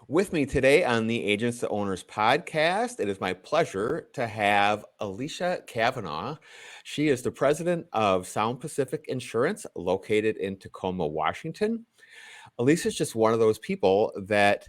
With me today on the Agents to Owners podcast, it is my pleasure to have Elisha Cavanaugh. She is the president of Sound Pacific Insurance, located in Tacoma, Washington. Elisha is just one of those people that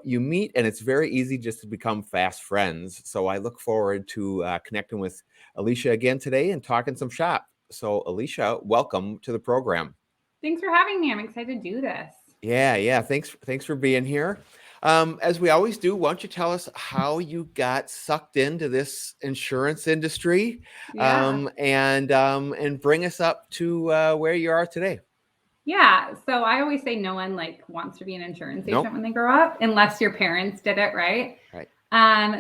you meet, and it's very easy just to become fast friends. So I look forward to connecting with Elisha again today and talking some shop. So, Elisha, welcome to the program. Thanks for having me. I'm excited to do this. Yeah. Thanks for being here. As we always do, why don't you tell us how you got sucked into this insurance industry, Yeah. and bring us up to where you are today. Yeah. So I always say no one wants to be an insurance agent Nope. when they grow up, unless your parents did it, right? Right.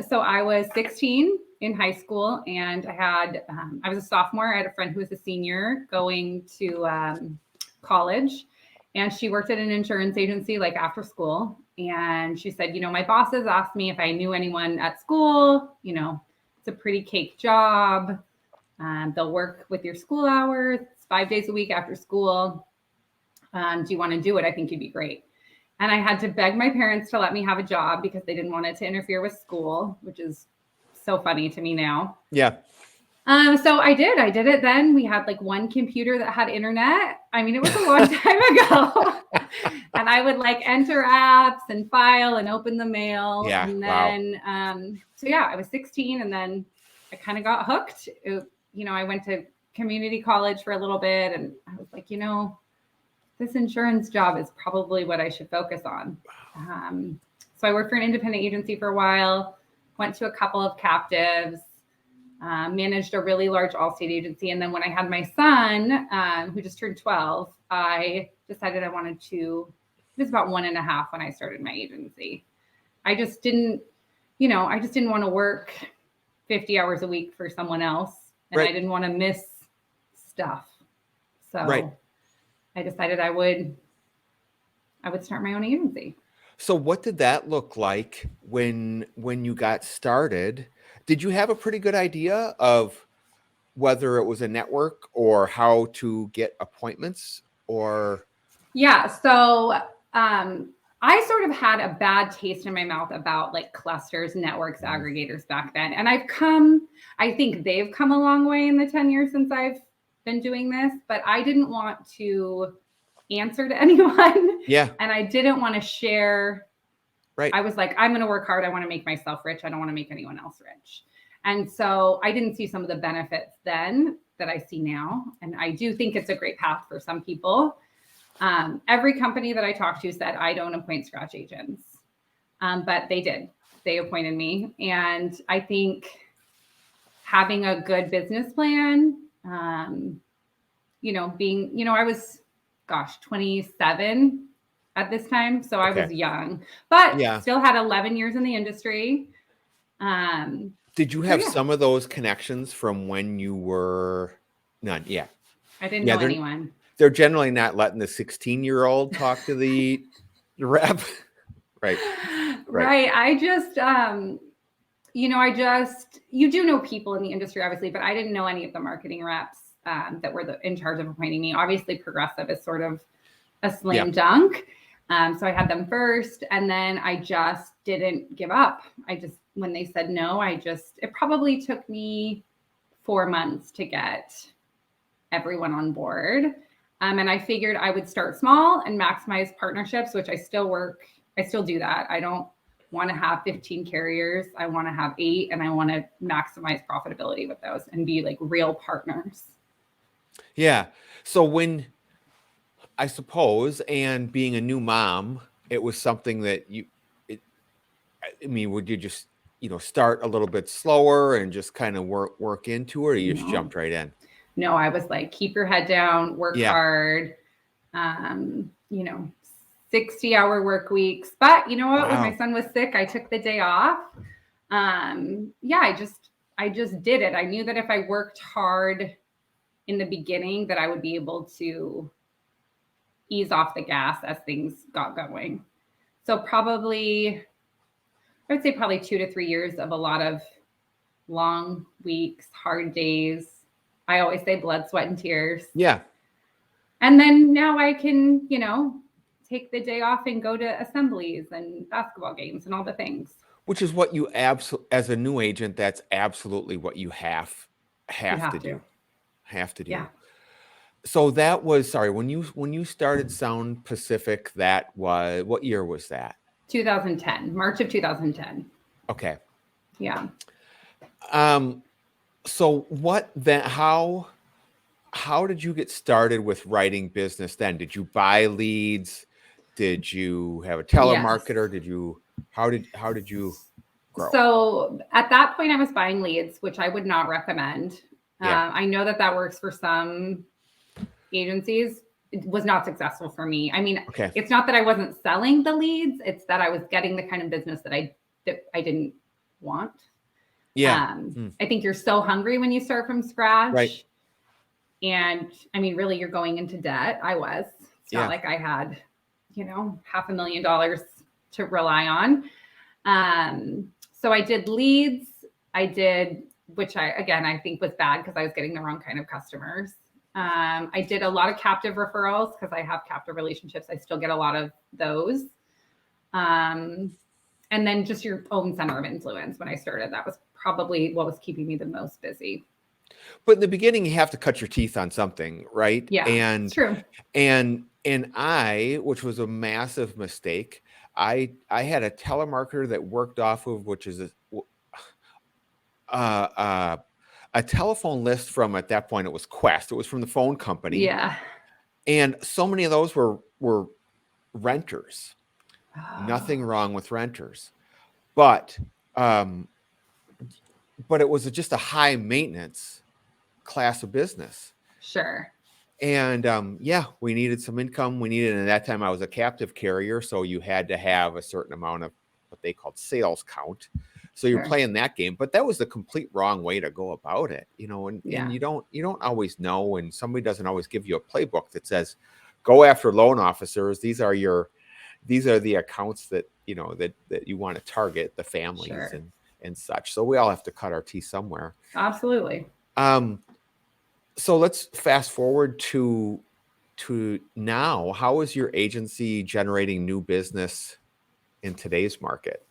So I was 16 in high school, and I was a sophomore. I had a friend who was a senior going to college, and she worked at an insurance agency after school. And she said, my bosses asked me if I knew anyone at school. It's a pretty cake job. They'll work with your school hours. It's 5 days a week after school. Do you want to do it? I think you'd be great. And I had to beg my parents to let me have a job because they didn't want it to interfere with school, which is so funny to me now. Yeah. So I did it then. We had one computer that had internet. I mean, it was a long time ago. And I would enter apps and file and open the mail. Yeah. And then, I was 16, and then I kind of got hooked. I went to community college for a little bit, and I was like, this insurance job is probably what I should focus on. So I worked for an independent agency for a while, went to a couple of captives, managed a really large Allstate agency. And then when I had my son, who just turned 12, I decided I wanted to, it was about 1.5 when I started my agency. I just didn't want to work 50 hours a week for someone else. And Right. I didn't want to miss stuff. So Right. I decided I would start my own agency. So what did that look like when you got started? Did you have a pretty good idea of whether it was a network or how to get appointments or? Yeah. So I sort of had a bad taste in my mouth about clusters, networks, aggregators back then. And I think they've come a long way in the 10 years since I've been doing this, but I didn't want to answer to anyone. Yeah. And I didn't want to share. Right. I was like, I'm going to work hard. I want to make myself rich. I don't want to make anyone else rich. And so I didn't see some of the benefits then that I see now. And I do think it's a great path for some people. Every company that I talked to said, I don't appoint scratch agents. But they did. They appointed me. And I think having a good business plan, I was, 27 at this time. So I was young, but still had 11 years in the industry. Did you have some of those connections from when you were none? Yeah. I didn't know anyone. They're generally not letting the 16-year-old talk to the rep. Right. I just, you do know people in the industry, obviously, but I didn't know any of the marketing reps that were in charge of appointing me. Obviously, Progressive is sort of a slam dunk. So I had them first, and then I just didn't give up. When they said no, it probably took me 4 months to get everyone on board. And I figured I would start small and maximize partnerships, which I still do that. I don't want to have 15 carriers. I want to have 8, and I want to maximize profitability with those and be real partners. Yeah. So I suppose, and being a new mom, it was something that would you just, start a little bit slower and just kind of work into it, or you just jumped right in? No, I was like, keep your head down, work hard, 60-hour work weeks. But you know what? When my son was sick, I took the day off. I just did it. I knew that if I worked hard in the beginning, that I would be able to ease off the gas as things got going. So I would say probably 2 to 3 years of a lot of long weeks, hard days. I always say blood, sweat, and tears. Yeah. And then now I can, take the day off and go to assemblies and basketball games and all the things. Which is what you as a new agent, that's absolutely what you have You have to to. do. Have to do. Yeah. So that was, sorry, when you started Sound Pacific, that was, what year was that? 2010, March of 2010. Okay. Yeah. So what then, how did you get started with writing business then? Did you buy leads? Did you have a telemarketer? Yes. How did you grow? So at that point I was buying leads, which I would not recommend. Yeah. I know that works for some agencies. It was not successful for me. I mean, Okay. It's not that I wasn't selling the leads. It's that I was getting the kind of business that I didn't want. Yeah. I think you're so hungry when you start from scratch. Right. And I mean, really, you're going into debt. I was. It's not like I had, $500,000 to rely on. So I did leads. Which I think was bad because I was getting the wrong kind of customers. I did a lot of captive referrals because I have captive relationships. I still get a lot of those. And then just your own center of influence. When I started, that was probably what was keeping me the most busy. But in the beginning, you have to cut your teeth on something, right? Yeah, and true. And which was a massive mistake, I had a telemarketer that worked off of, which is a telephone list from, at that point it was Quest. It was from the phone company. Yeah. And so many of those were renters. Oh. Nothing wrong with renters, but it was just a high maintenance class of business. Sure. And we needed some income. And at that time I was a captive carrier, so you had to have a certain amount of what they called sales count. So you're playing that game, but that was the complete wrong way to go about it, and you don't always know, and somebody doesn't always give you a playbook that says, go after loan officers. These are the accounts that that you want to target, the families and such. So we all have to cut our teeth somewhere. Absolutely. So let's fast forward to now. How is your agency generating new business in today's market?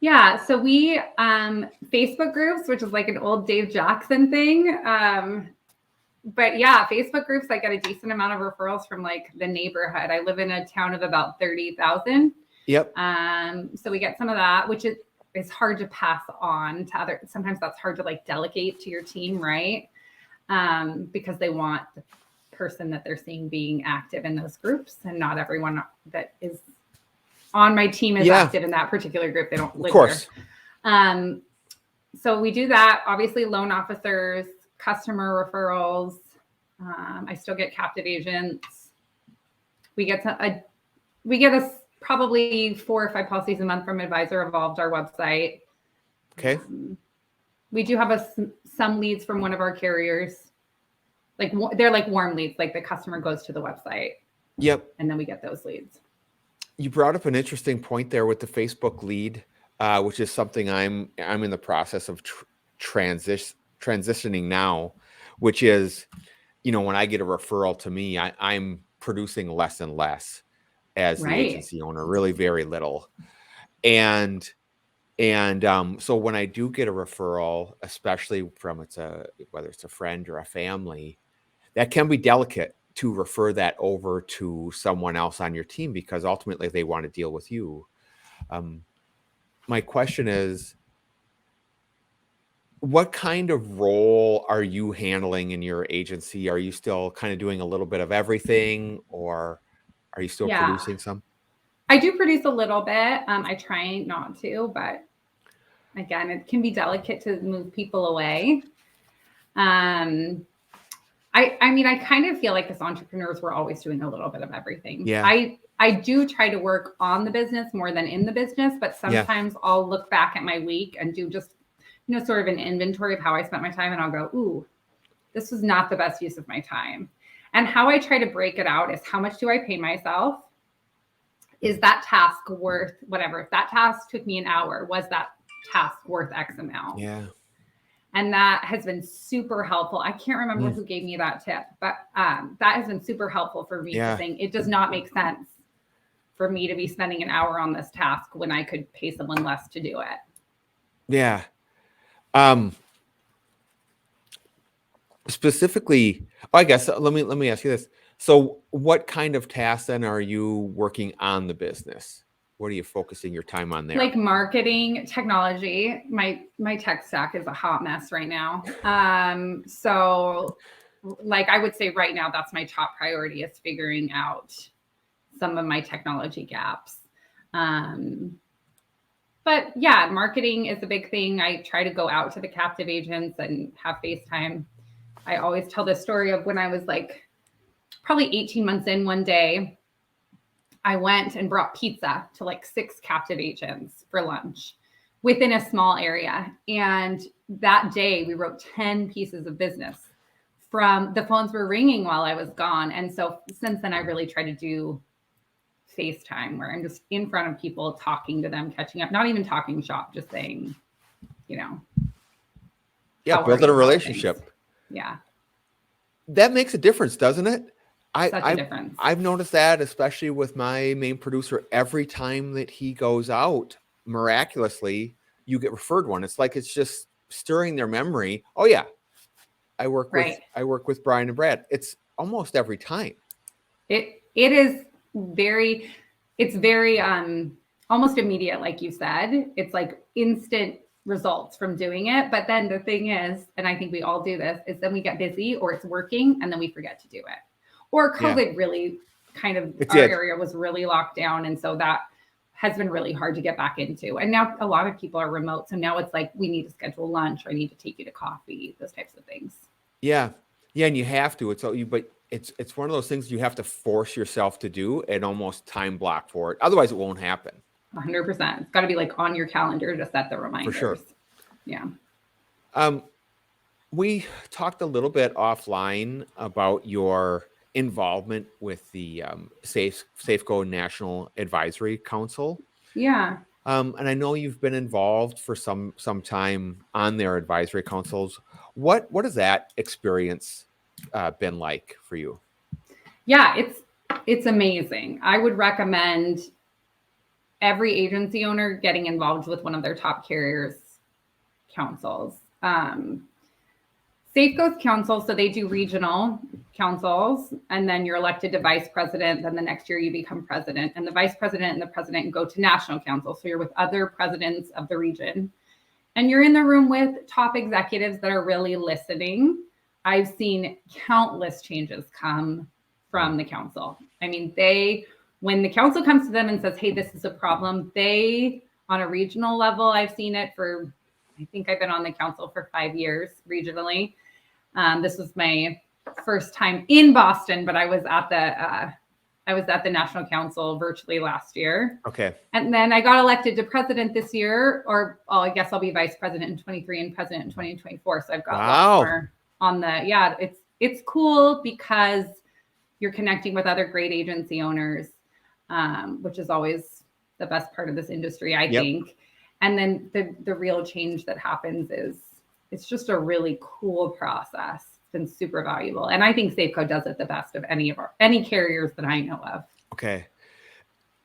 Yeah, so we Facebook groups, which is like an old Dave Jackson thing. But yeah, Facebook groups, I get a decent amount of referrals from like the neighborhood. I live in a town of about 30,000. Yep. So we get some of that, which is hard to pass on to others. Sometimes that's hard to like delegate to your team, right? Because they want the person that they're seeing being active in those groups, and not everyone that is on my team is active in that particular group. They don't live there. So we do that. Obviously, loan officers, customer referrals. I still get captive agents. We get probably 4 or 5 policies a month from Advisor Evolved, our website. Okay. We do have some leads from one of our carriers. Like they're like warm leads, like the customer goes to the website. Yep. And then we get those leads. You brought up an interesting point there with the Facebook lead, which is something I'm in the process of transitioning now, which is, when I get a referral to me, I'm producing less and less as the agency owner, really very little. And so when I do get a referral, especially from whether it's a friend or a family, that can be delicate to refer that over to someone else on your team, because ultimately they want to deal with you. My question is, what kind of role are you handling in your agency? Are you still kind of doing a little bit of everything, or are you still producing some? I do produce a little bit. I try not to, but again, it can be delicate to move people away. I mean, I kind of feel like as entrepreneurs, we're always doing a little bit of everything. Yeah. I do try to work on the business more than in the business, but sometimes I'll look back at my week and do just, sort of an inventory of how I spent my time, and I'll go, ooh, this was not the best use of my time. And how I try to break it out is, how much do I pay myself? Is that task worth whatever? If that task took me an hour, was that task worth X amount? Yeah. And that has been super helpful. I can't remember who gave me that tip, but that has been super helpful for me. Saying it does not make sense for me to be spending an hour on this task when I could pay someone less to do it. Yeah. Specifically, I guess let me ask you this. So what kind of tasks then are you working on the business? What are you focusing your time on there? Like marketing, technology. My tech stack is a hot mess right now. So like I would say right now, that's my top priority, is figuring out some of my technology gaps. But yeah, marketing is a big thing. I try to go out to the captive agents and have FaceTime. I always tell this story of when I was like probably 18 months in, one day, I went and brought pizza to like 6 captive agents for lunch within a small area. And that day we wrote 10 pieces of business from the phones were ringing while I was gone. And so since then I really try to do FaceTime where I'm just in front of people, talking to them, catching up, not even talking shop, just saying, you know. Yeah, building a relationship. Yeah. That makes a difference, doesn't it? Such a difference. I've noticed that, especially with my main producer. Every time that he goes out, miraculously, you get referred one. It's like it's just stirring their memory. Oh yeah, I work with Brian and Brad. It's almost every time. It is very, it's very almost immediate, like you said. It's like instant results from doing it. But then the thing is, and I think we all do this, is then we get busy or it's working and then we forget to do it. Or COVID really kind of, our area was really locked down. And so that has been really hard to get back into. And now a lot of people are remote. So now it's like, we need to schedule lunch, or I need to take you to coffee, those types of things. Yeah. Yeah. And you have to, but it's one of those things you have to force yourself to do and almost time block for it. Otherwise it won't happen. 100%. It's got to be like on your calendar to set the reminders. For sure. Yeah. We talked a little bit offline about your involvement with the Safeco National Advisory Council. Yeah. And I know you've been involved for some time on their advisory councils. What has that experience been like for you? Yeah, it's amazing. I would recommend every agency owner getting involved with one of their top carriers' councils. Safeco's council, so they do regional councils, and then you're elected to vice president. Then the next year you become president, and the vice president and the president go to national council. So you're with other presidents of the region, and you're in the room with top executives that are really listening. I've seen countless changes come from the council. I mean, when the council comes to them and says, hey, this is a problem, on a regional level, I've seen it for, I think I've been on the council for 5 years regionally. This was my first time in Boston, but I was at the National Council virtually last year. Okay. And then I got elected to president this year, or I guess I'll be vice president in 23 and president in 2024. So I've got a lot more on it's cool because you're connecting with other great agency owners, which is always the best part of this industry, I think. And then the real change that happens is it's just a really cool process. It's been super valuable. And I think Safeco does it the best of any carriers that I know of. Okay.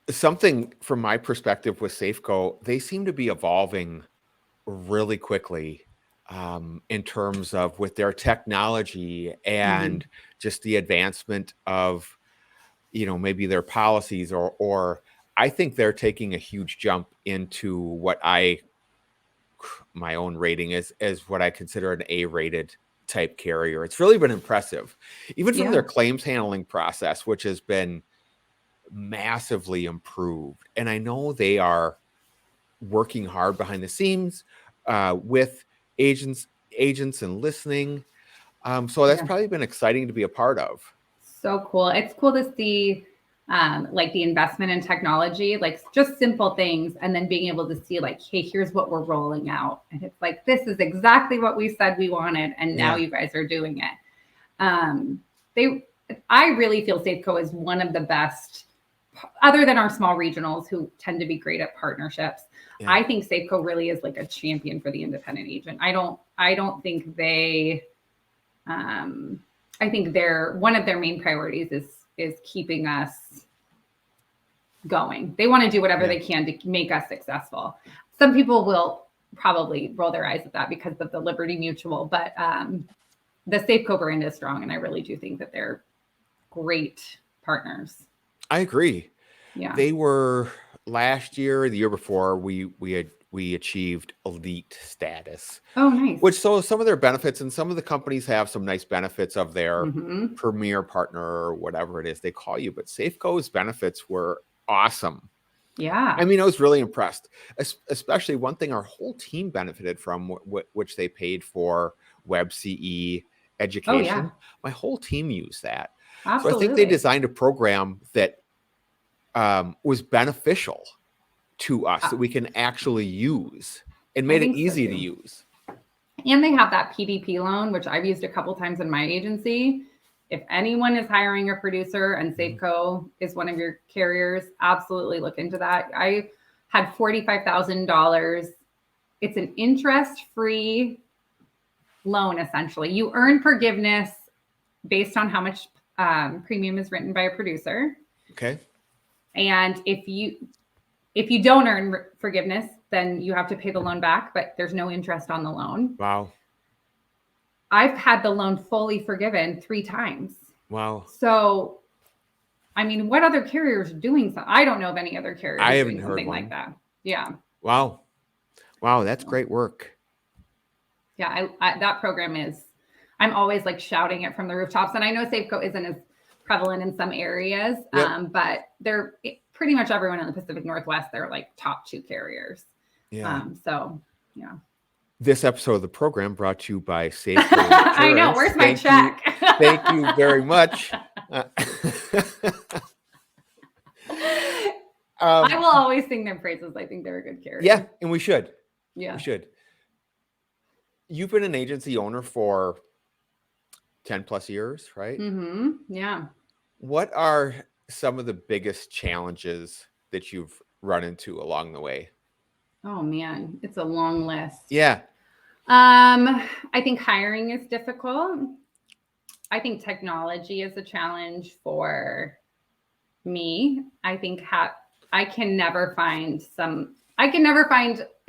Something from my perspective with Safeco, they seem to be evolving really quickly in terms of with their technology and just the advancement of, maybe their policies or I think they're taking a huge jump into what my own rating is what I consider an A-rated type carrier. It's really been impressive, even from their claims handling process, which has been massively improved. And I know they are working hard behind the scenes with agents and listening. So that's probably been exciting to be a part of. So cool. It's cool to see like the investment in technology, like just simple things, and then being able to see like, hey, here's what we're rolling out. And it's like, this is exactly what we said we wanted. And now you guys are doing it. I really feel Safeco is one of the best, other than our small regionals who tend to be great at partnerships. Yeah. I think Safeco really is like a champion for the independent agent. I don't think I think one of their main priorities is keeping us going. They want to do whatever they can to make us successful. Some people will probably roll their eyes at that because of the Liberty Mutual, but the Safeco brand is strong, and I really do think that they're great partners. I agree. Yeah. They were last year, the year before, we achieved elite status. Oh, nice. Which, so some of their benefits, and some of the companies have some nice benefits of their Mhm. premier partner or whatever it is they call you. But Safeco's benefits were awesome. Yeah. I mean, I was really impressed, especially one thing our whole team benefited from, which they paid for web CE education. Oh, yeah. My whole team used that. Absolutely. So I think they designed a program that was beneficial to us that we can actually use and made it easy to use. And they have that PDP loan, which I've used a couple times in my agency. If anyone is hiring a producer and Safeco is one of your carriers, absolutely look into that. I had $45,000. It's an interest-free loan, essentially. You earn forgiveness based on how much premium is written by a producer. Okay. And if you don't earn forgiveness, then you have to pay the loan back, but there's no interest on the loan. Wow. I've had the loan fully forgiven 3 times. Wow. So, I mean, what other carriers are doing something? I don't know of any other carriers doing something like that. Yeah. Wow. Wow. That's great work. Yeah. That program is, I'm always like shouting it from the rooftops. And I know Safeco isn't as prevalent in some areas, but they're pretty much everyone in the Pacific Northwest. They're like top 2 carriers. Yeah. So, yeah. This episode of the program brought to you by Safeco. I know. Where's my check? Thank you very much. I will always sing their praises. I think they're a good carrier. Yeah, and we should. Yeah. We should. You've been an agency owner for 10 plus years, right? Mm-hmm. Yeah. What are some of the biggest challenges that you've run into along the way? Oh man, it's a long list. Yeah. I think hiring is difficult. I think technology is a challenge for me. I think I can never find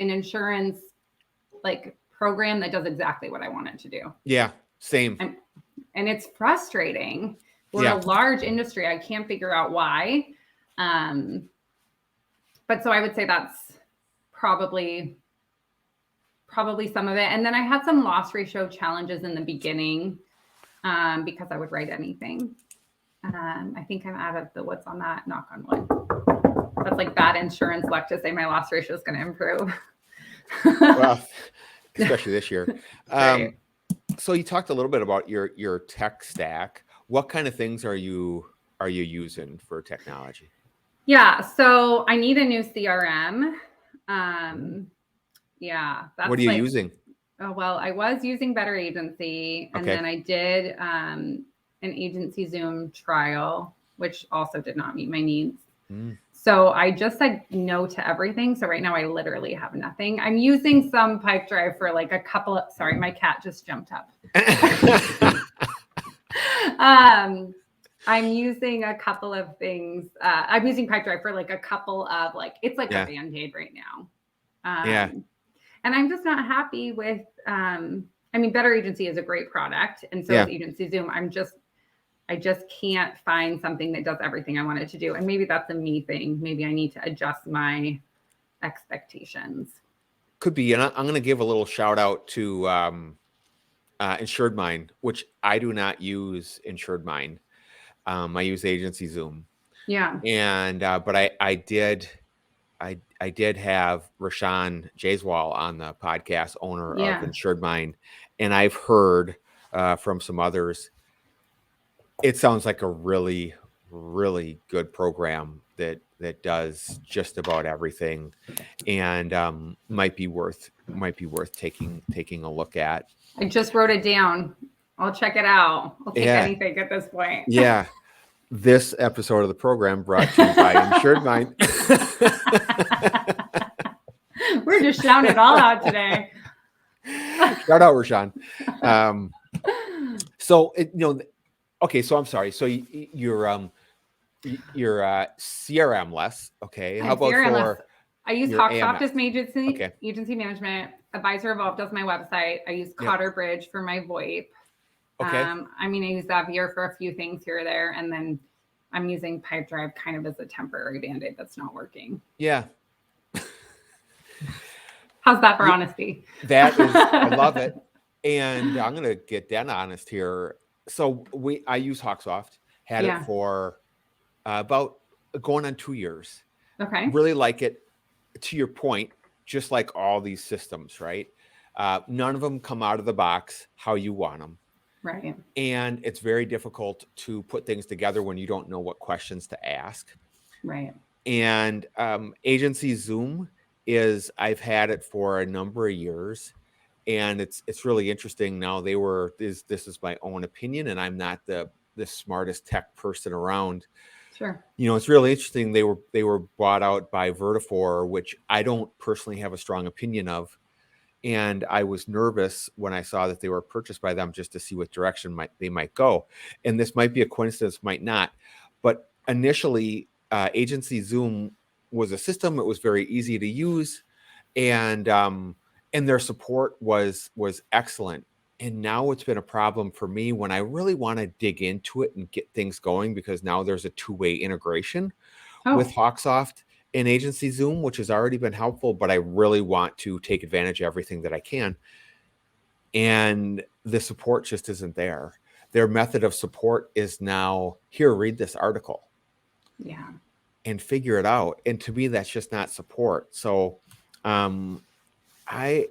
an insurance like program that does exactly what I want it to do. Yeah, same. And it's frustrating. We're a large industry. I can't figure out why. But so I would say that's probably some of it. And then I had some loss ratio challenges in the beginning because I would write anything. I think I'm out of the woods on that, knock on wood. That's like bad insurance luck to say my loss ratio is going to improve. Well, especially this year. Right. So you talked a little bit about your tech stack. What kind of things are you using for technology? Yeah, so I need a new CRM. Yeah. That's what are you using? Oh, well, I was using Better Agency, and then I did an agency Zoom trial, which also did not meet my needs. So I just said no to everything. So right now I literally have nothing. I'm using some pipe drive for like a couple of, sorry, my cat just jumped up. I'm using a couple of things. I'm using pipe drive for like a couple of like, it's like a Band-Aid right now. And I'm just not happy with, Better Agency is a great product. And so is Agency Zoom. I just can't find something that does everything I want it to do. And maybe that's a me thing. Maybe I need to adjust my expectations. Could be. And I'm going to give a little shout out to Insured Mind, which I do not use Insured Mind. I use Agency Zoom. Yeah. And, but I did have Rashawn Jaiswal on the podcast, owner of Insured Mind. And I've heard from some others, it sounds like a really, really good program that does just about everything, and might be worth taking a look at. I just wrote it down. I'll check it out. I'll take anything at this point. Yeah. This episode of the program brought to you by Insured Mind. We're just shouting it all out today. Shout out, Rashawn. So, okay, so I'm sorry. So you're Your CRM less. Okay. How about CRM for I use your Hawksoft AMS? as my Okay. agency management. Advisor Evolve does my website. I use Cotter Bridge for my VoIP. Okay. I use Zapier for a few things here or there. And then I'm using Pipedrive kind of as a temporary Band-Aid that's not working. Yeah. How's that for honesty? That is, I love it. And I'm going to get dead honest here. So I use Hawksoft, had it for about going on 2 years. Okay. Really like it. To your point, just like all these systems, right? None of them come out of the box how you want them. Right. And it's very difficult to put things together when you don't know what questions to ask. Right. And Agency Zoom I've had it for a number of years. And it's really interesting now. This is my own opinion, and I'm not the smartest tech person around. Sure. It's really interesting. They were bought out by Vertifor, which I don't personally have a strong opinion of. And I was nervous when I saw that they were purchased by them, just to see what direction they might go. And this might be a coincidence, might not. But initially, Agency Zoom was a system. It was very easy to use, and their support was excellent. And now it's been a problem for me when I really want to dig into it and get things going, because now there's a two-way integration with Hawksoft and Agency Zoom, which has already been helpful, but I really want to take advantage of everything that I can. And the support just isn't there. Their method of support is now, here, read this article. Yeah. And figure it out. And to me, that's just not support. So I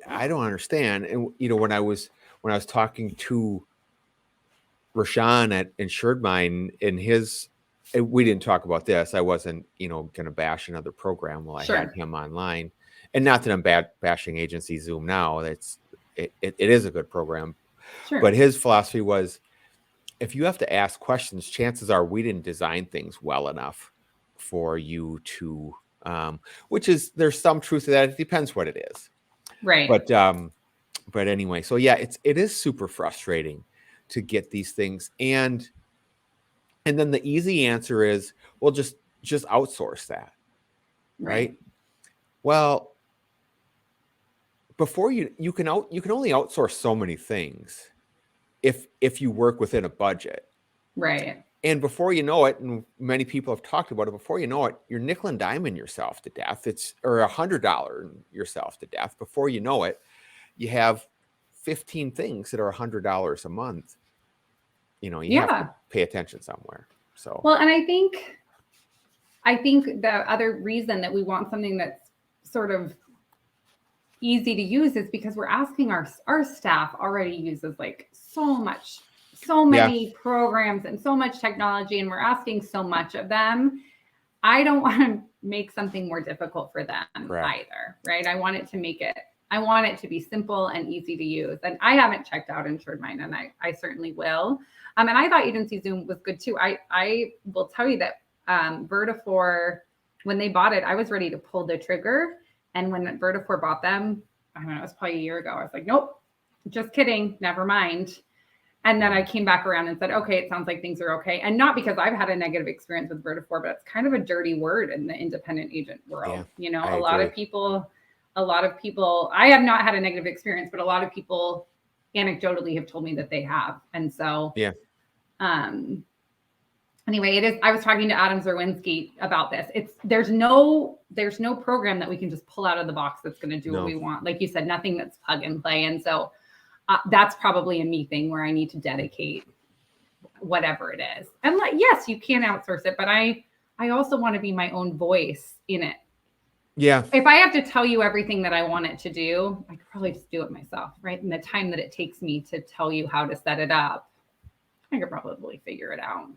don't understand. And when I was talking to Rashawn at Insured Mine, we didn't talk about this. I wasn't, going to bash another program while I had him online. And not that I'm bashing Agency Zoom now. It is a good program. Sure. But his philosophy was, if you have to ask questions, chances are we didn't design things well enough for you to, there's some truth to that. It depends what it is. Right. But anyway, so yeah, it is super frustrating to get these things. And then the easy answer is, well, just outsource that. Right. Well, before you can only outsource so many things if you work within a budget. Right. And before you know it, and many people have talked about it, before you know it, you're nickel and diming yourself to death. Or $100 yourself to death. Before you know it, you have 15 things that are $100 a month. You have to pay attention somewhere. So well, and I think the other reason that we want something that's sort of easy to use is because we're asking our staff already uses like so many programs and so much technology, and we're asking so much of them. I don't want to make something more difficult for them either, right? I want it to be simple and easy to use. And I haven't checked out Insured Mine, and I certainly will. And I thought Agency Zoom was good too. I will tell you that Vertifor, when they bought it, I was ready to pull the trigger. And when Vertifor bought them, I don't know, it was probably a year ago. I was like, nope, just kidding, never mind. And then I came back around and said, okay, it sounds like things are okay. And not because I've had a negative experience with Vertifor, but it's kind of a dirty word in the independent agent world. Yeah, a lot of people, I have not had a negative experience, but a lot of people anecdotally have told me that they have. And so, anyway, I was talking to Adam Zerwinski about this. There's no program that we can just pull out of the box that's going to do what we want. Like you said, nothing that's plug and play. And so that's probably a me thing where I need to dedicate whatever it is. And yes, you can outsource it, but I also want to be my own voice in it. Yeah. If I have to tell you everything that I want it to do, I could probably just do it myself, right? And the time that it takes me to tell you how to set it up, I could probably figure it out.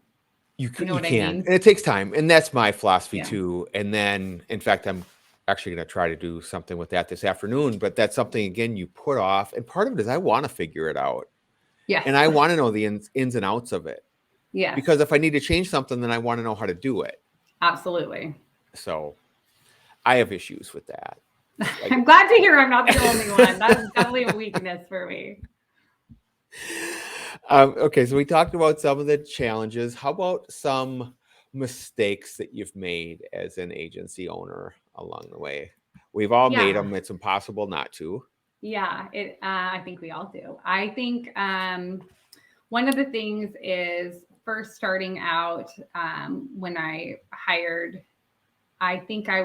You can, and it takes time, and that's my philosophy too. And then, in fact, I'm actually going to try to do something with that this afternoon. But that's something again you put off, and part of it is I want to figure it out. Yeah, and I want to know the ins and outs of it. Yeah, because if I need to change something, then I want to know how to do it. Absolutely. So, I have issues with that. Like, I'm glad to hear I'm not the only one. That's definitely a weakness for me. Okay, so we talked about some of the challenges. How about some mistakes that you've made as an agency owner along the way? We've all made them. It's impossible not to. Yeah, I think we all do. I think one of the things is first starting out when I hired, I think I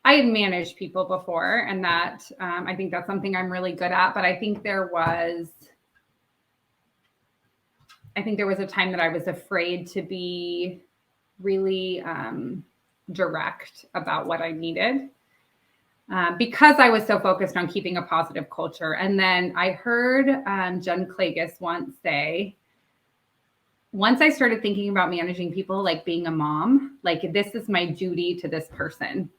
had managed people before, and that I think that's something I'm really good at. But I think there was a time that I was afraid to be really direct about what I needed. Because I was so focused on keeping a positive culture. And then I heard Jen Klages once say, once I started thinking about managing people like being a mom, like this is my duty to this person.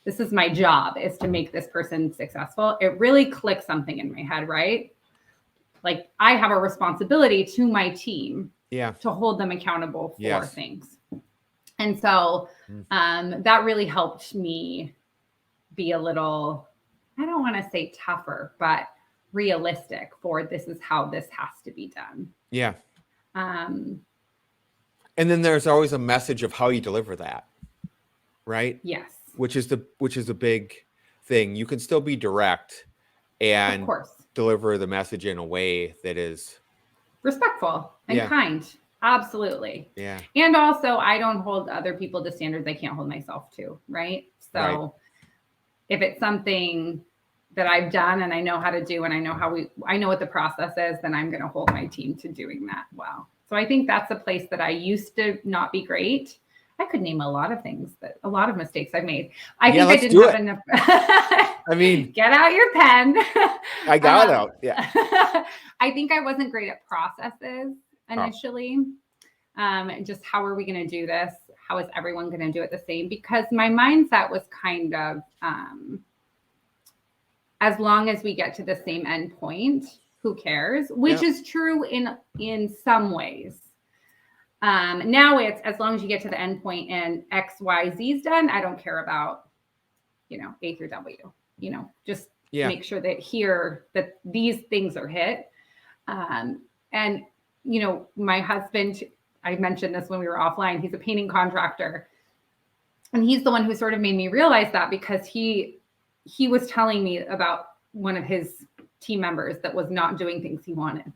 This is my job, is to make this person successful. It really clicked something in my head, right? Like I have a responsibility to my team to hold them accountable for things. And so that really helped me be a little, I don't want to say tougher, but realistic for this is how this has to be done. Yeah. And then there's always a message of how you deliver that, right? Yes. Which is a big thing. You can still be direct and of course deliver the message in a way that is respectful and kind. Absolutely. Yeah. And also I don't hold other people to standards I can't hold myself to, right? So if it's something that I've done and I know how to do and I know what the process is, then I'm going to hold my team to doing that well. So I think that's a place that I used to not be great. I could name a lot of mistakes I've made. I think I didn't have enough. I mean, get out your pen. I got it out. Yeah. I think I wasn't great at processes initially. Just how are we going to do this? How is everyone going to do it the same? Because my mindset was kind of, as long as we get to the same end point, who cares? Which is true in some ways. Now it's as long as you get to the end point and X, Y, Z is done. I don't care about, A through W, just make sure that these things are hit. And, my husband, I mentioned this when we were offline, he's a painting contractor. And he's the one who sort of made me realize that, because he was telling me about one of his team members that was not doing things he wanted.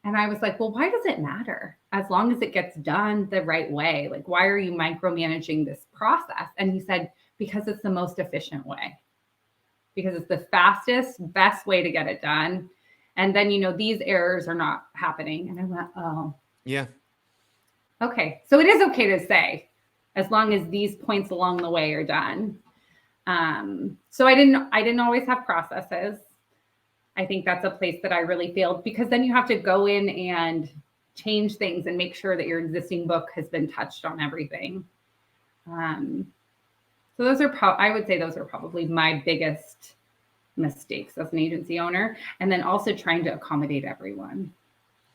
And I was like, well, why does it matter? As long as it gets done the right way, like, why are you micromanaging this process? And he said, because it's the most efficient way, because it's the fastest, best way to get it done. And then, these errors are not happening. And I went, oh, yeah. Okay. So it is okay to say, as long as these points along the way are done. So I didn't always have processes. I think that's a place that I really failed, because then you have to go in and change things and make sure that your existing book has been touched on everything. So those are, I would say those are probably my biggest mistakes as an agency owner. And then also trying to accommodate everyone.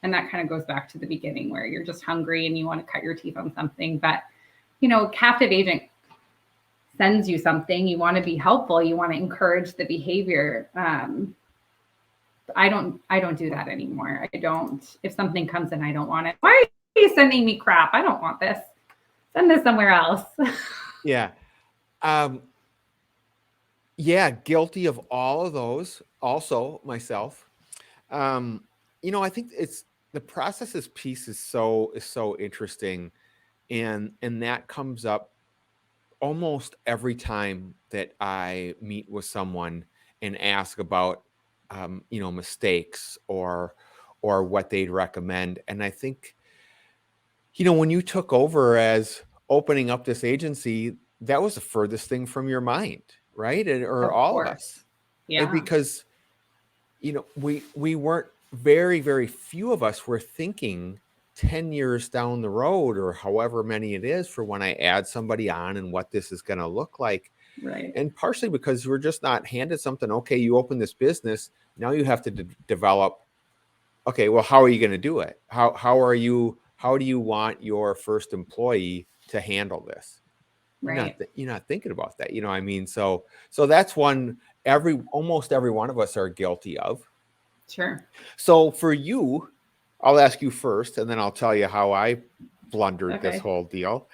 And that kind of goes back to the beginning, where you're just hungry and you want to cut your teeth on something. But, a captive agent sends you something, you want to be helpful, you want to encourage the behavior. I don't do that anymore. If something comes in, I don't want it. Why are you sending me crap? I don't want this. Send this somewhere else. Yeah. Guilty of all of those. Also myself. I think the processes piece is so interesting. And that comes up almost every time that I meet with someone and ask about, mistakes or what they'd recommend. And I think, when you took over as opening up this agency, that was the furthest thing from your mind, right? Or all of us. Yeah. And because, we weren't, very, very few of us were thinking 10 years down the road, or however many it is, for when I add somebody on and what this is going to look like. Right. And partially because we're just not handed something. Okay, you open this business. Now you have to develop. Okay, well, how are you going to do it? How do you want your first employee to handle this? Right. You're not thinking about that. I mean, so that's one almost every one of us are guilty of. Sure. So for you, I'll ask you first, and then I'll tell you how I blundered this Okay. whole deal.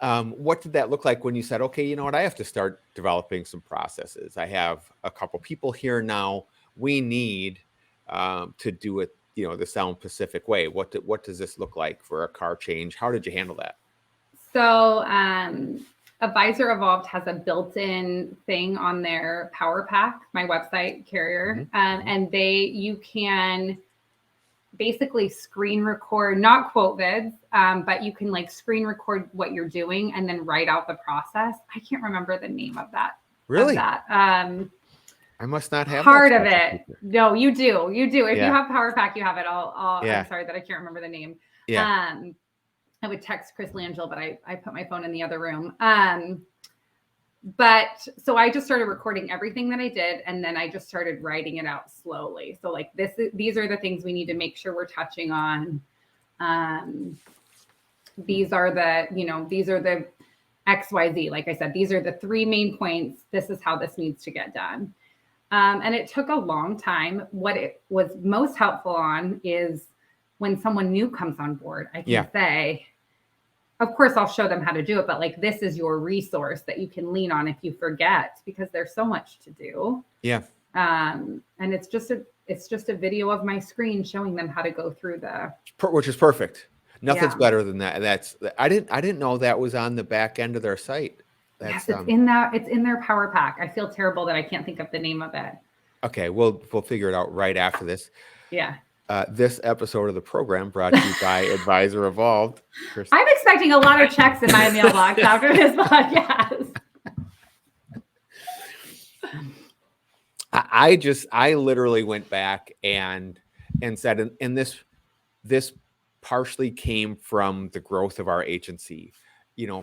What did that look like when you said, okay, you know what, I have to start developing some processes. I have a couple people here now. We need to do it, the Sound Pacific way. What does this look like for a car change? How did you handle that? So Advisor Evolved has a built-in thing on their Power Pack, my website carrier, and you can basically screen record, not quote vids, but you can like screen record what you're doing and then write out the process. I can't remember the name of that. Really? I must not have part of it. No, you do. If you have Power Pack, you have it. I'm sorry that I can't remember the name. Yeah. I would text Chris Langell, but I put my phone in the other room. So I just started recording everything that I did, and then I just started writing it out slowly. So like these are the things we need to make sure we're touching on. These are the XYZ. Like I said, these are the 3 main points. This is how this needs to get done. And it took a long time. What it was most helpful on is when someone new comes on board, I can say, of course, I'll show them how to do it, but like, this is your resource that you can lean on if you forget, because there's so much to do. Yeah. And it's just a video of my screen showing them how to go through which is perfect. Nothing's better than that. I didn't know that was on the back end of their site. Yes, it's in their Power Pack. I feel terrible that I can't think of the name of it. Okay, we'll figure it out right after this. Yeah. This episode of the program brought to you by Advisor Evolved. I'm expecting a lot of checks in my mailbox after this podcast. I literally went back and said, and this partially came from the growth of our agency,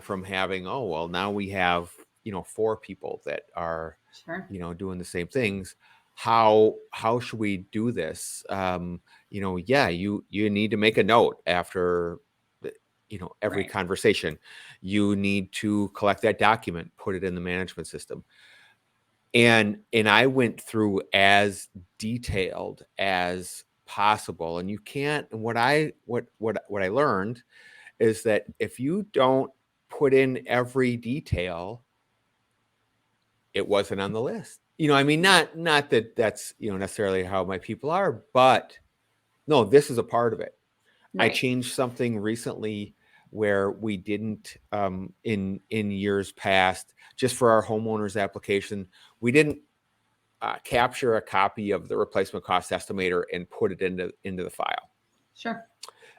from having, now we have, 4 people that are, doing the same things. How should we do this? You need to make a note after every conversation. You need to collect that document, put it in the management system. And I went through as detailed as possible. And you can't, and what I learned is that if you don't put in every detail, it wasn't on the list. Not that that's, necessarily how my people are, but no, this is a part of it. Right. I changed something recently where we didn't, in years past, just for our homeowners application, we didn't capture a copy of the replacement cost estimator and put it into the file. Sure.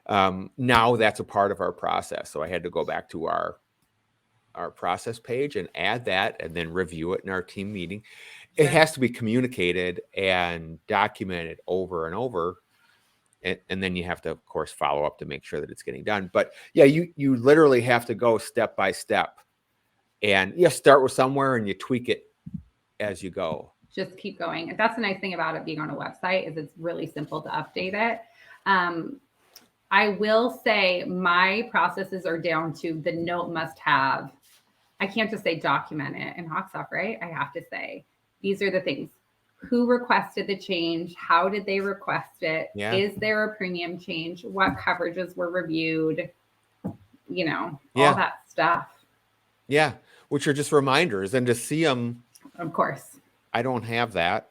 Now that's a part of our process. So I had to go back to our process page and add that and then review it in our team meeting. Sure. It has to be communicated and documented over and over. And then you have to, of course, follow up to make sure that it's getting done. But yeah, you literally have to go step by step, and you start with somewhere and you tweak it as you go. Just keep going. That's the nice thing about it being on a website, is it's really simple to update it. I will say my processes are down to the note must have. I can't just say document it in Hawksoft, right? I have to say, these are the things. Who requested the change? How did they request it? Yeah. Is there a premium change? What coverages were reviewed? All that stuff. Yeah, which are just reminders, and to see them. Of course. I don't have that.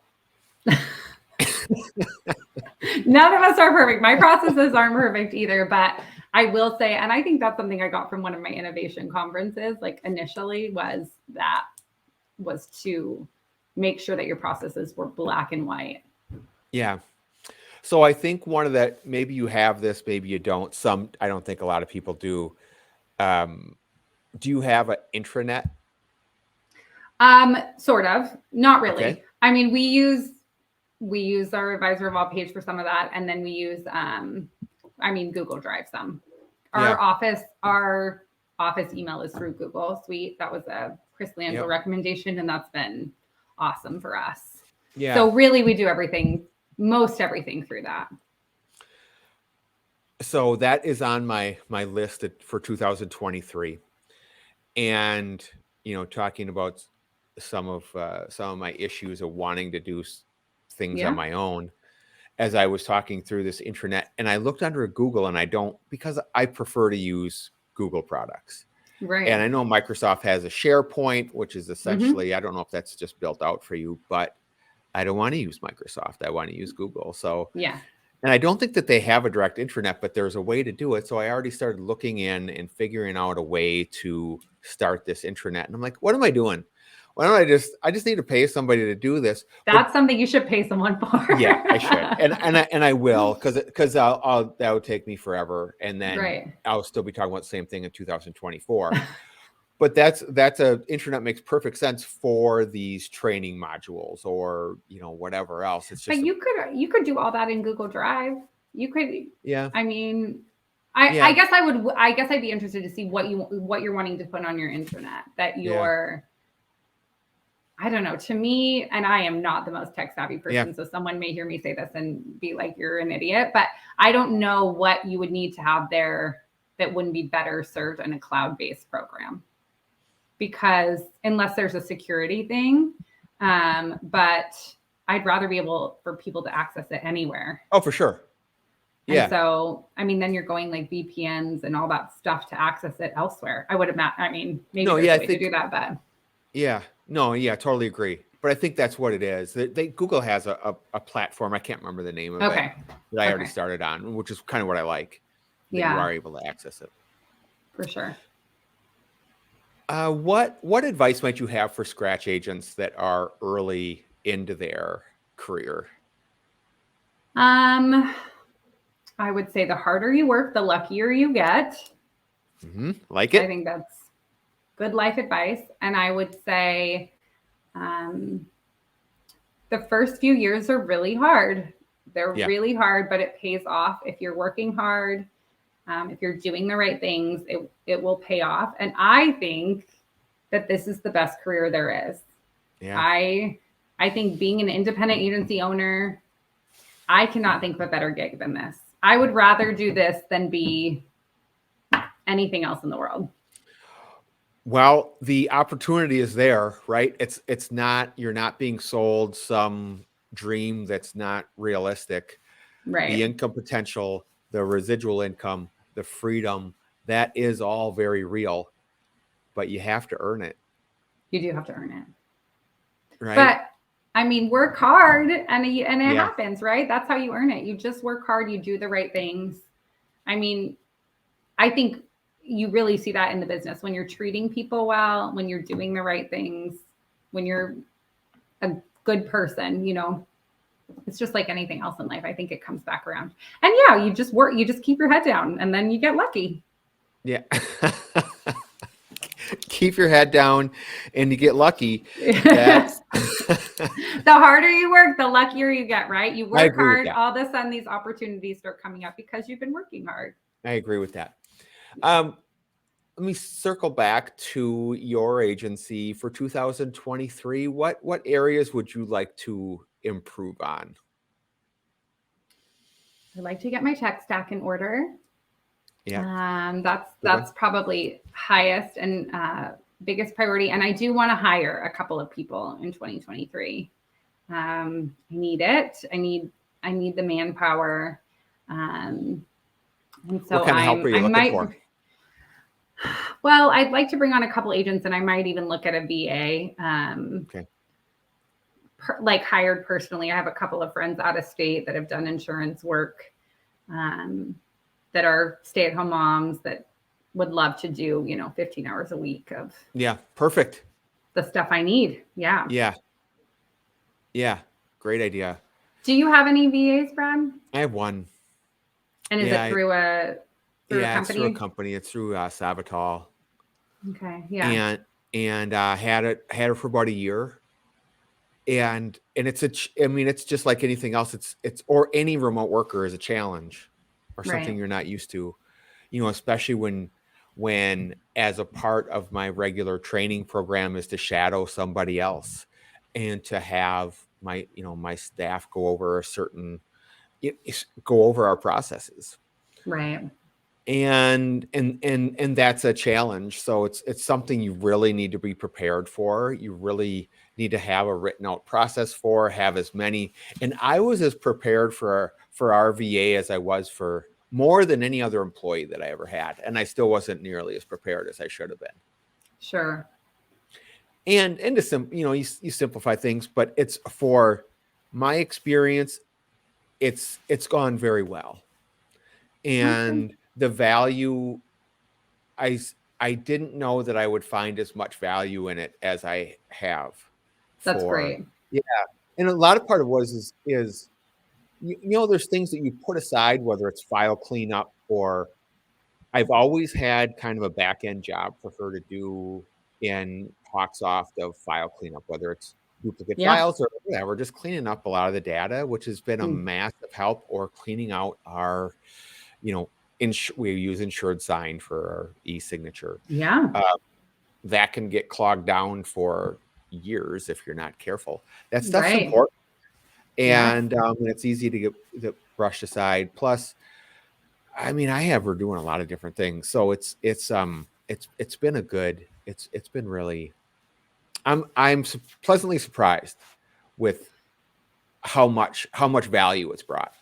None of us are perfect. My processes aren't perfect either, but I will say, and I think that's something I got from one of my innovation conferences, like initially was to make sure that your processes were black and white. Yeah. So I think one of that, maybe you have this, maybe you don't. I don't think a lot of people do. Do you have an intranet? Sort of, not really. Okay. I mean, we use our Advisor Evolved page for some of that. And then we use, Google Drive some. Our office email is through Google Suite. That was a Chris Langell recommendation, and that's been awesome for us. Yeah. So really we do most everything through that. So that is on my list for 2023. And, talking about some of my issues of wanting to do things on my own, as I was talking through this intranet, and I looked under Google, and because I prefer to use Google products. Right. And I know Microsoft has a SharePoint, which is essentially, I don't know if that's just built out for you, but I don't want to use Microsoft. I want to use Google. So, Yeah. and I don't think that they have a direct intranet, but there's a way to do it. So I already started looking in and figuring out a way to start this intranet. And I'm like, what am I doing? Why don't I just need to pay somebody to do this. That's something you should pay someone for. Yeah, I should. And I will, because that would take me forever. And then Right. I'll still be talking about the same thing in 2024. But that's a internet makes perfect sense for these training modules or, whatever else. It's just, But you could do all that in Google Drive. You could, yeah. I mean, I guess I'd be interested to see what you're wanting to put on your intranet that you're, I don't know, to me, and I am not the most tech savvy person, so someone may hear me say this and be like, you're an idiot, but I don't know what you would need to have there that wouldn't be better served in a cloud-based program. Because unless there's a security thing, but I'd rather be able for people to access it anywhere. Oh, for sure. Yeah. And so, I mean, then you're going like VPNs and all that stuff to access it elsewhere. I would imagine. I mean, maybe there's a way to do that, but yeah, no, yeah, totally agree. But I think that's what it is. Google has a platform. I can't remember the name of it that I already started on, which is kind of what I like. That you are able to access it for sure. What advice might you have for scratch agents that are early into their career? I would say the harder you work, the luckier you get. Like it? I think that's good life advice. And I would say the first few years are really hard. They're really hard, but it pays off if you're working hard. If you're doing the right things, it will pay off. And I think that this is the best career there is. Yeah. I think being an independent agency owner, I cannot think of a better gig than this. I would rather do this than be anything else in the world. Well, the opportunity is there, right? It's not, you're not being sold some dream that's not realistic. Right. The income potential, the residual income, the freedom, that is all very real, but you have to earn it. You do have to earn it. Right. But I mean, work hard and it happens, right? That's how you earn it. You just work hard. You do the right things. I mean, I think you really see that in the business when you're treating people well, when you're doing the right things, when you're a good person, it's just like anything else in life. I think it comes back around. And yeah, you just work, you just keep your head down and then you get lucky. Yeah. Keep your head down and you get lucky. The harder you work, the luckier you get, right? You work hard, all of a sudden these opportunities start coming up because you've been working hard. I agree with that. Let me circle back to your agency for 2023. What areas would you like to improve on? I'd like to get my tech stack in order. Yeah. That's probably highest and biggest priority. And I do want to hire a couple of people in 2023. I need it. I need the manpower. And so what kind of help are you looking for? Well, I'd like to bring on a couple agents and I might even look at a VA. Okay. Like hired personally. I have a couple of friends out of state that have done insurance work. That are stay-at-home moms that would love to do, 15 hours a week of perfect. The stuff I need. Yeah. Yeah. Great idea. Do you have any VAs, Brad? I have one. And is it through a company? It's through a company. It's through Safeco. Okay. Yeah. And had it for about a year. And it's just like anything else. It's or any remote worker is a challenge. Or something you're not used to, especially when as a part of my regular training program is to shadow somebody else and to have my staff go over our processes. Right. And that's a challenge. So it's something you really need to be prepared for. You really need to have a written out process for, have as many. And I was as prepared for our VA as I was for more than any other employee that I ever had. And I still wasn't nearly as prepared as I should have been. Sure. And you simplify things, but it's, for my experience, it's gone very well. And the value, I didn't know that I would find as much value in it as I have. That's great. Yeah. And a lot of part of it is there's things that you put aside, whether it's file cleanup, or I've always had kind of a back end job for her to do in Hawksoft of file cleanup, whether it's duplicate files or whatever, just cleaning up a lot of the data, which has been a massive help, or cleaning out our, we use Insured Sign for our e-signature. Yeah. That can get clogged down for years if you're not careful. That stuff's important. And it's easy to get brushed aside. Plus, I mean, I have her doing a lot of different things. So it's been it's been really, I'm pleasantly surprised with how much value it's brought.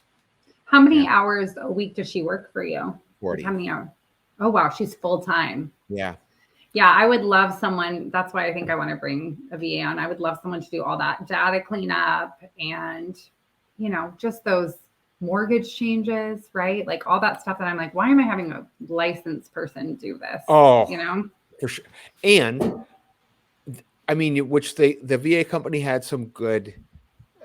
How many hours a week does she work for you? 40. Like how many hours? Oh, wow. She's full time. Yeah. Yeah. I would love someone. That's why I think I want to bring a VA on. I would love someone to do all that data cleanup and, just those mortgage changes, right? Like all that stuff that I'm like, why am I having a licensed person do this? Oh, for sure. And I mean, which the VA company had some good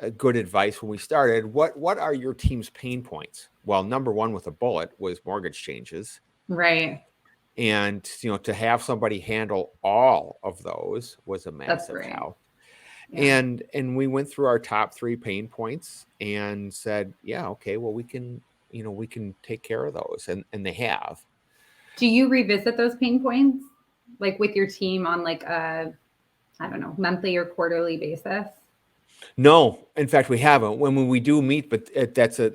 advice when we started. What are your team's pain points? Well, number one with a bullet was mortgage changes. Right. And, to have somebody handle all of those was a massive help. Yeah. And we went through our top 3 pain points and said, yeah, okay, well, we can take care of those. And they have. Do you revisit those pain points, like with your team on like a, I don't know, monthly or quarterly basis? No, in fact, we haven't. When we do meet, but that's a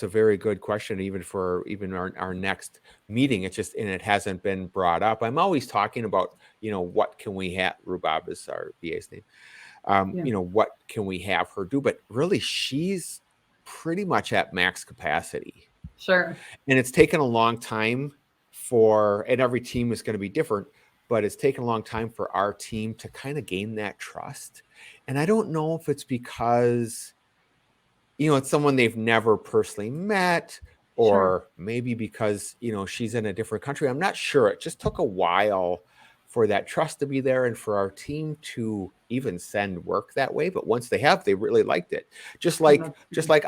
very good question, even for our next meeting. It's just, and it hasn't been brought up. I'm always talking about, what can we have? Rhubarb is our VA's name. What can we have her do? But really, she's pretty much at max capacity. Sure. And it's taken a long time and every team is going to be different, but it's taken a long time for our team to kind of gain that trust. And I don't know if it's because, it's someone they've never personally met, or maybe because, she's in a different country. I'm not sure. It just took a while for that trust to be there and for our team to even send work that way. But once they really liked it. Just like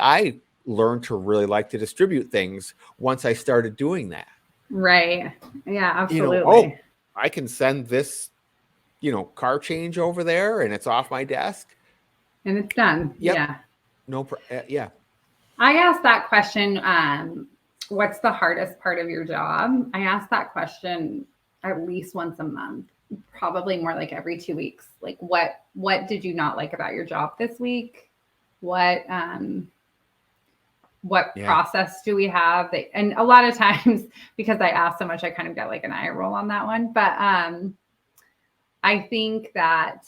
I learned to really like to distribute things once I started doing that. Right. Yeah, absolutely. I can send this, car change over there and it's off my desk. And it's done. Yep. Yeah. Yeah. I asked that question. What's the hardest part of your job? I ask that question at least once a month, probably more like every 2 weeks. Like what did you not like about your job this week? What process do we have? And a lot of times, because I ask so much, I kind of get like an eye roll on that one. But I think that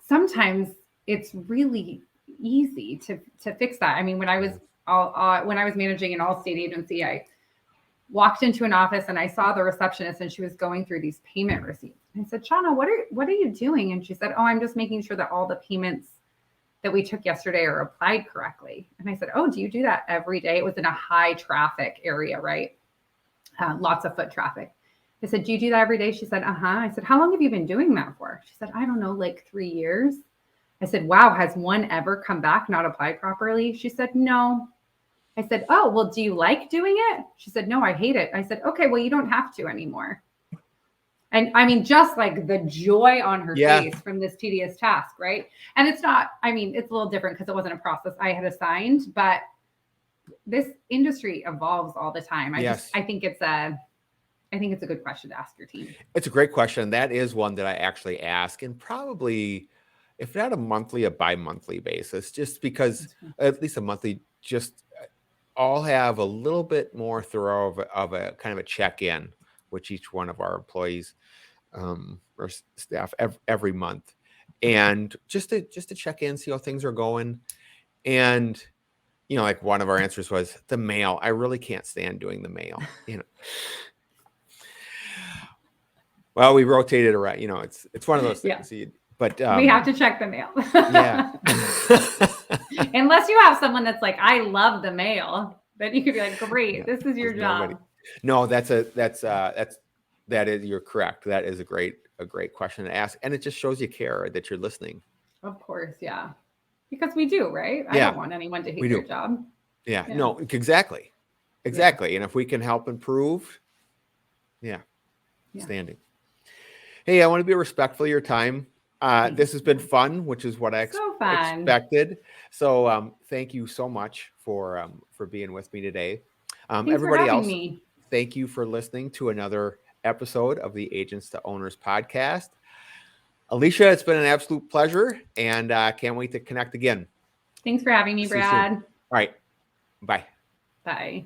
sometimes it's really easy to fix that. I mean, when I was managing an all-state agency, I walked into an office and I saw the receptionist and she was going through these payment receipts. I said, Shauna, what are you doing? And she said, oh, I'm just making sure that all the payments that we took yesterday are applied correctly. And I said, oh, do you do that every day? It was in a high traffic area, right? Lots of foot traffic. I said, do you do that every day? She said, uh-huh. I said, how long have you been doing that for? She said, I don't know, like 3 years. I said, wow, has one ever come back not applied properly? She said, no. I said, oh, well, do you like doing it? She said, no, I hate it. I said, okay, well, you don't have to anymore. And I mean, just like the joy on her face from this tedious task, right? And it's not, I mean, it's a little different because it wasn't a process I had assigned, but this industry evolves all the time. I think it's a good question to ask your team. It's a great question. That is one that I actually ask, and probably, if not a monthly, a bi-monthly basis, just because at least a monthly, just I'll have a little bit more thorough of a kind of a check-in with each one of our employees or staff every month, and just to check in, see how things are going. And like one of our answers was the mail. I really can't stand doing the mail, Well, we rotated around, it's one of those things. Yeah. But we have to check the mail. Yeah. Unless you have someone that's like, I love the mail, then you could be like, great, Yeah, this is your job. No, you're correct. That is a great question to ask. And it just shows you care, that you're listening. Of course. Yeah. Because we do, right? I Yeah, don't want anyone to hate we do. their job. Yeah. No, exactly. Exactly. And if we can help improve, standing. Hey, I want to be respectful of your time. This has been fun, which is what I expected. So thank you so much for being with me today. Thanks Everybody for having else, me. Thank you for listening to another episode of the Agents to Owners podcast. Elisha, it's been an absolute pleasure, and can't wait to connect again. Thanks for having me, Brad. All right. Bye. Bye.